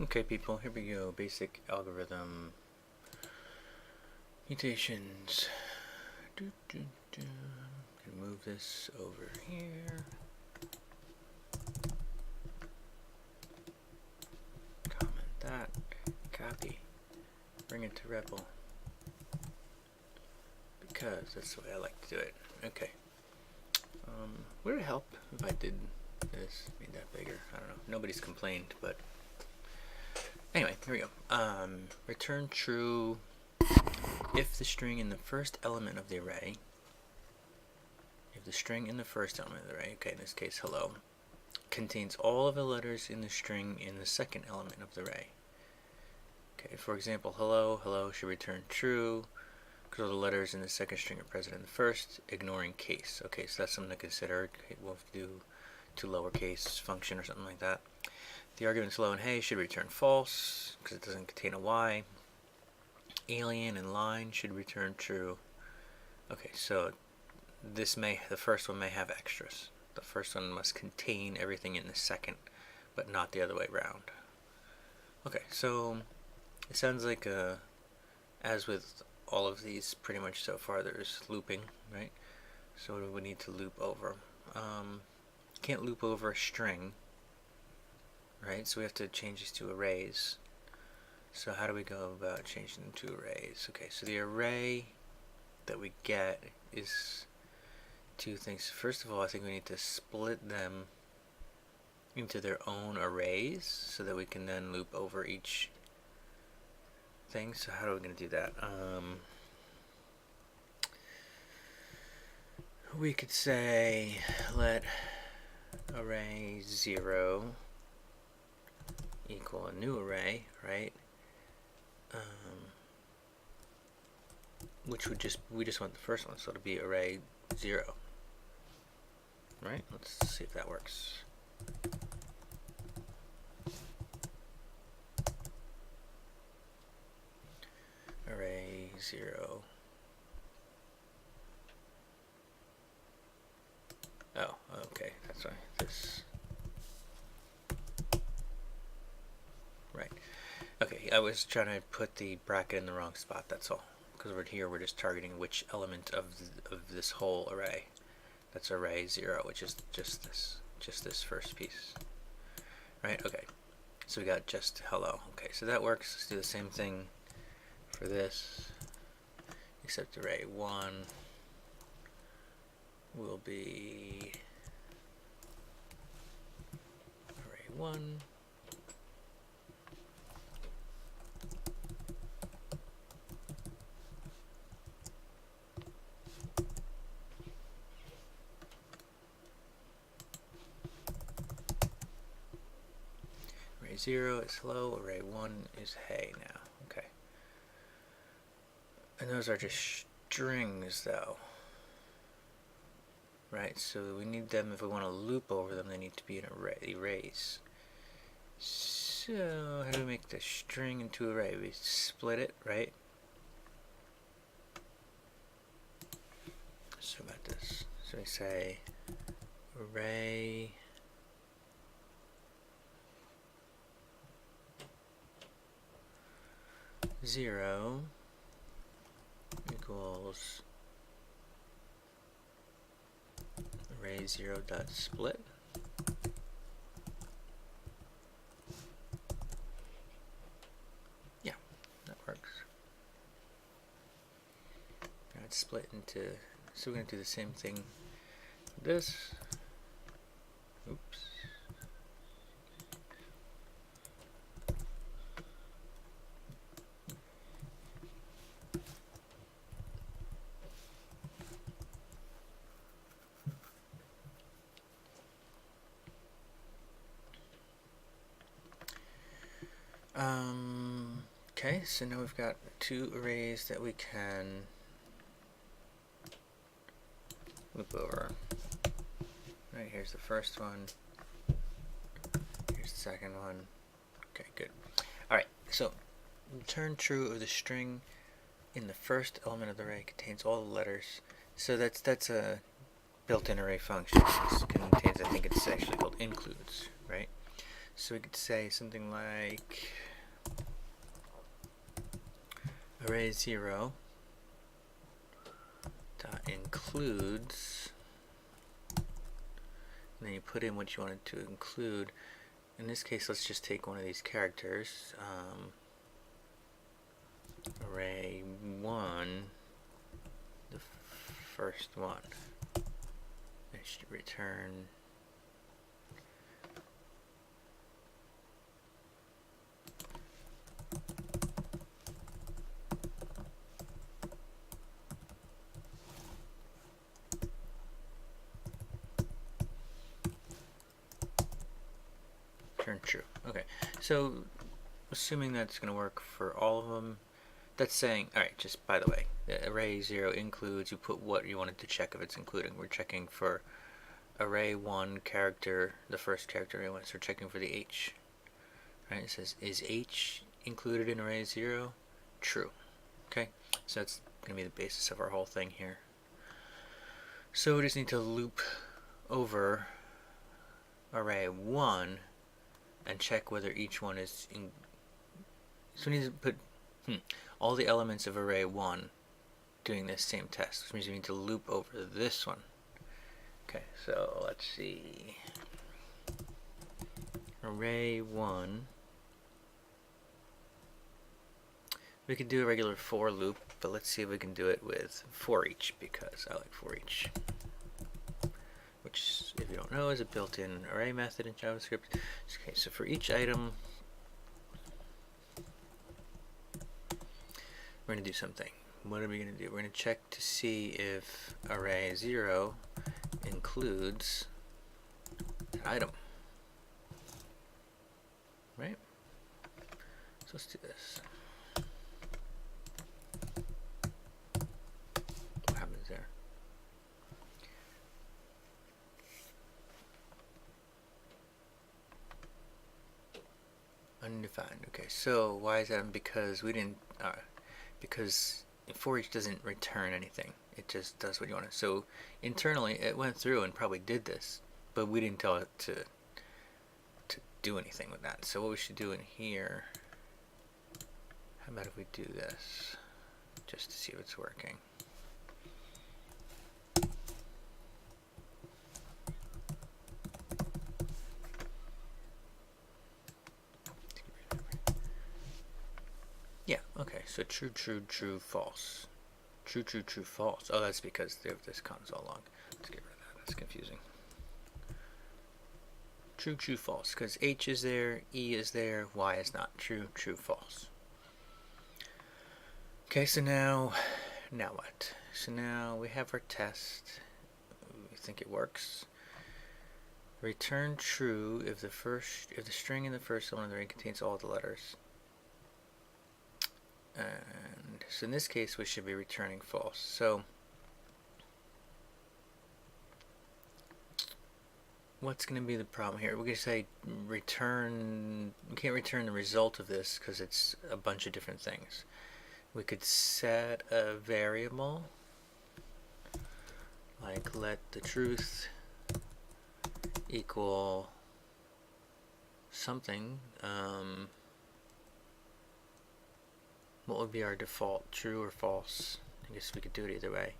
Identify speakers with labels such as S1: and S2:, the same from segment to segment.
S1: Okay, people, here we go. Basic algorithm. Mutations. Gonna move this over here. Comment that. Copy. Bring it to REPL. Because that's the way I like to do it. Okay. Would it help if I did this? Made that bigger? I don't know. Nobody's complained, but anyway, here we go. Return true if the string in the first element of the array, okay, in this case hello, contains all of the letters in the string in the second element of the array. Okay, for example, hello should return true because all the letters in the second string are present in the first, ignoring case. Okay, so that's something to consider. Okay, we'll do to lowercase function or something like that. The arguments hello and hey should return false because it doesn't contain a y. Alien and line should return true. Okay, so the first one may have extras. The first one must contain everything in the second, but not the other way around. Okay, so it sounds like as with all of these pretty much so far, there's looping, right? So what do we need to loop over? Can't loop over a string, right? So we have to change these to arrays. So how do we go about changing them to arrays? Okay, so the array that we get is two things. First of all, I think we need to split them into their own arrays so that we can then loop over each thing. So how are we going to do that? We could say let array 0 equal a new array, right? Which would we just want the first one, so it'll be array 0, right? Let's see if that works. Array 0. Oh, okay, that's right. This. Right. Okay, I was trying to put the bracket in the wrong spot, that's all. Because over here we're just targeting which element of this whole array. That's array 0, which is just this first piece. Right, okay. So we got just hello. Okay, so that works. Let's do the same thing for this, except array 1 will be array 1. Array 0 is hello, array 1 is hey now. Okay. And those are just strings though. Right, so we need them, if we want to loop over them, they need to be in arrays. So how do we make the string into array? We split it, right? So about this. So we say array zero equals array 0 dot split. Yeah, that works. Now it's split into, so we're going to do the same thing with this. Oops. Okay, so now we've got two arrays that we can loop over. Right, here's the first one. Here's the second one. Okay, good. Alright, so return true of the string in the first element of the array contains all the letters. So that's a built-in array function. This contains, I think it's actually called includes, right? So we could say something like array 0 dot includes, and then you put in what you wanted to include. In this case, let's just take one of these characters, array 1, the first one. It should return true. Okay, so assuming that's going to work for all of them, that's saying, alright, just by the way, the array 0 includes, you put what you wanted to check if it's including. We're checking for array 1 character, the first character anyway, so we're checking for the H. Right, it says, is H included in array 0? True. Okay, so that's going to be the basis of our whole thing here. So we just need to loop over array 1 and check whether each one is in. So we need to put all the elements of array 1 doing this same test, which means we need to loop over this one. Okay, so let's see. Array 1. We could do a regular for loop, but let's see if we can do it with for each, because I like for each. Which, if you don't know, is a built-in array method in JavaScript. Okay, so for each item, we're going to do something. What are we going to do? We're going to check to see if array 0 includes an item. Right? So let's do this. What happens there? Undefined. Okay, so why is that? Because we didn't. Because for each doesn't return anything. It just does what you want. So internally, it went through and probably did this, but we didn't tell it to do anything with that. So what we should do in here? How about if we do this, just to see if it's working? Yeah, okay, so true, true, true, false. True, true, true, false. Oh, that's because they have this console log. Let's get rid of that, that's confusing. True, true, false, because H is there, E is there, Y is not. True, true, false. Okay, so now what? So now we have our test. We think it works. Return true if the string in the first element of the array contains all the letters. And so in this case, we should be returning false. So what's going to be the problem here? We're going to say return. We can't return the result of this because it's a bunch of different things. We could set a variable like let the truth equal something. What would be our default, true or false? I guess we could do it either way.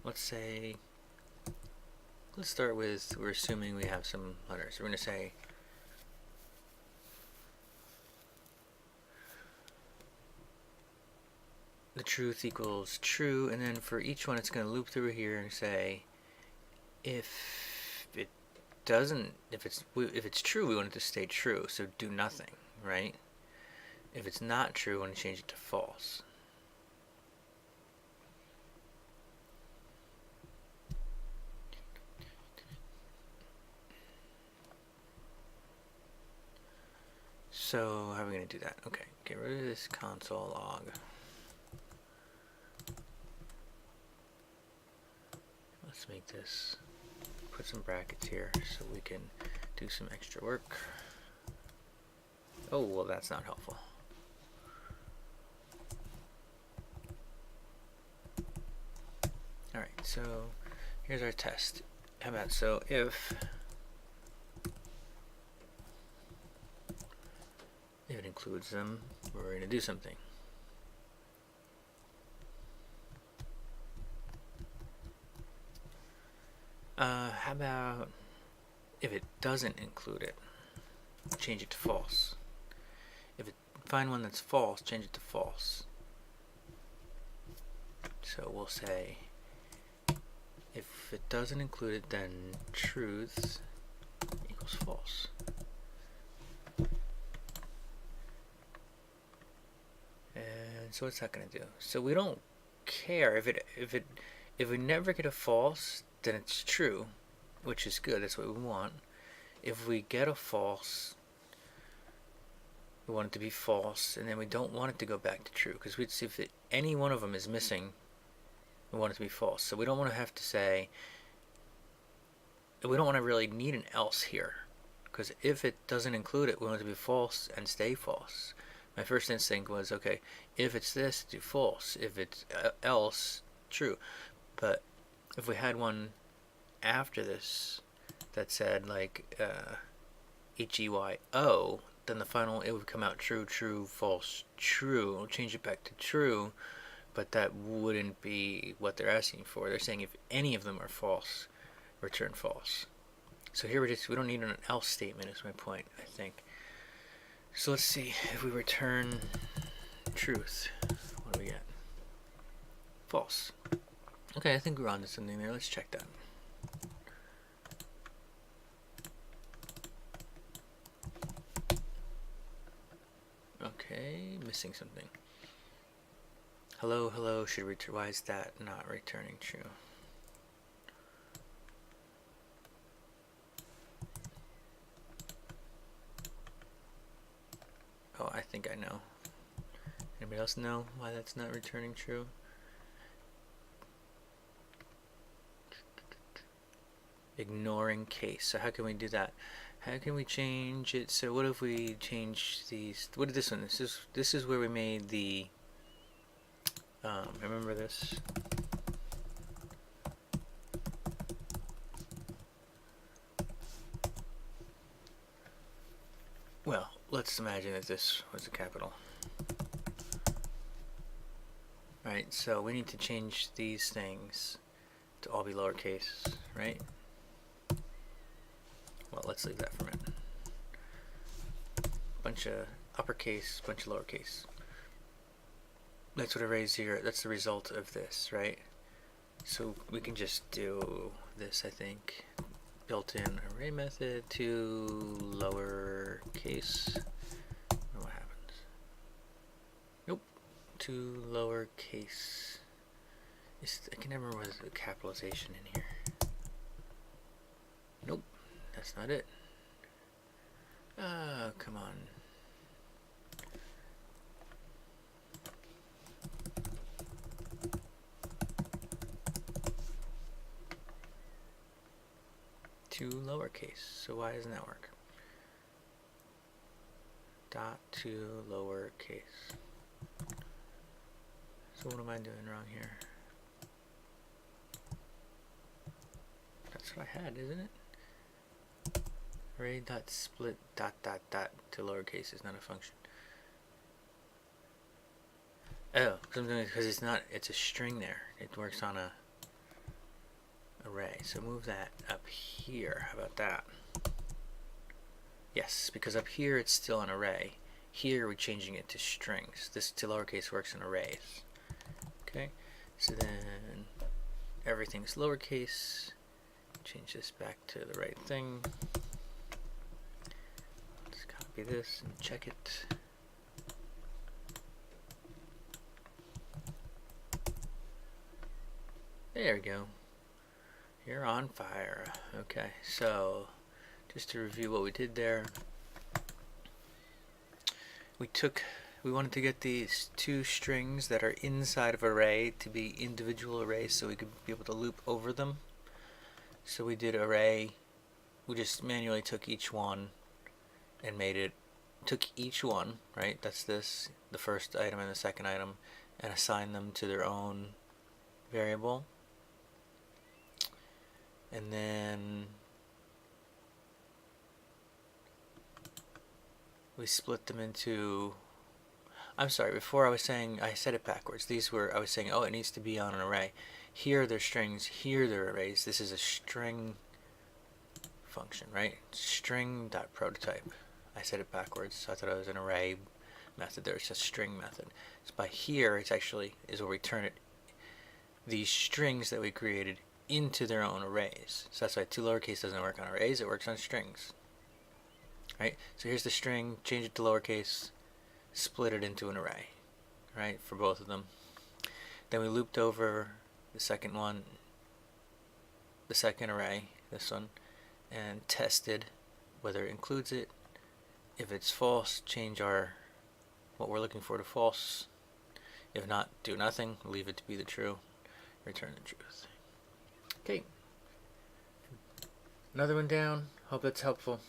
S1: Let's start with, we're assuming we have some letters. We're going to say the truth equals true, and then for each one it's going to loop through here and say if it's true, we want it to stay true, so do nothing, right? If it's not true, we want to change it to false. So how are we going to do that? Okay, get rid of this console log. Let's make this, put some brackets here so we can do some extra work. Oh, well, that's not helpful. Alright, so here's our test. How about, so if If it includes them, we're going to do something. How about if it doesn't include it, change it to false. Find one that's false, change it to false. So we'll say if it doesn't include it, then truth equals false. And so what's that going to do? So we don't care if we never get a false, then it's true, which is good. That's what we want. If we get a false, we want it to be false, and then we don't want it to go back to true, because if any one of them is missing, we want it to be false. So we don't want to have to say, we don't want to really need an else here, because if it doesn't include it, we want it to be false and stay false. My first instinct was, okay, if it's this, do false. If it's else, true. But if we had one after this that said like HEYO, then the final, it would come out true, true, false, true. We'll change it back to true, but that wouldn't be what they're asking for. They're saying if any of them are false, return false. So here we don't need an else statement is my point, I think. So let's see, if we return truth, what do we get? False. Okay, I think we're on to something there. Let's check that. Okay, missing something. Hello, hello should return. Why is that not returning true? Oh, I think I know. Anybody else know why that's not returning true? Ignoring case. So how can we do that? How can we change it? So what if we change these? What is this one? This is where we made the. Remember this? Well, let's imagine that this was a capital. Right. So we need to change these things to all be lowercase, right? Well, let's leave that for a minute. Bunch of uppercase, bunch of lowercase. That's what array 0, that's the result of this, right? So we can just do this, I think. Built-in array method to lowercase. What happens? Nope. To lowercase. I can never remember the capitalization in here. Nope. That's not it. Oh, come on. To lowercase. So why doesn't that work? Dot to lowercase. So what am I doing wrong here? That's what I had, isn't it? Array dot split dot dot dot to lowercase is not a function. Oh, because it's not. It's a string there. It works on a array. So move that up here. How about that? Yes, because up here it's still an array. Here we're changing it to strings. This to lowercase works in arrays. Okay. So then everything's lowercase. Change this back to the right thing. Let's copy this and check it. There we go. You're on fire. Okay, so just to review what we did there, we wanted to get these two strings that are inside of array to be individual arrays so we could be able to loop over them. So we did array, we just manually took each one and took each one, right? That's this, the first item and the second item, and assigned them to their own variable. And then we split them into, I'm sorry, before I was saying, I said it backwards. These were, I was saying, oh, it needs to be on an array. Here they're strings, here they're arrays. This is a string function, right? String.prototype. I said it backwards, so I thought it was an array method there. It's a string method. So by here, it's actually, is where we turn it, these strings that we created into their own arrays. So that's why 2 lowercase doesn't work on arrays, it works on strings. Right? So here's the string, change it to lowercase, split it into an array, right, for both of them. Then we looped over the second one, the second array, this one, and tested whether it includes it. If it's false, change our what we're looking for to false. If not, do nothing, leave it to be the true, return the truth. Okay, another one down. Hope that's helpful.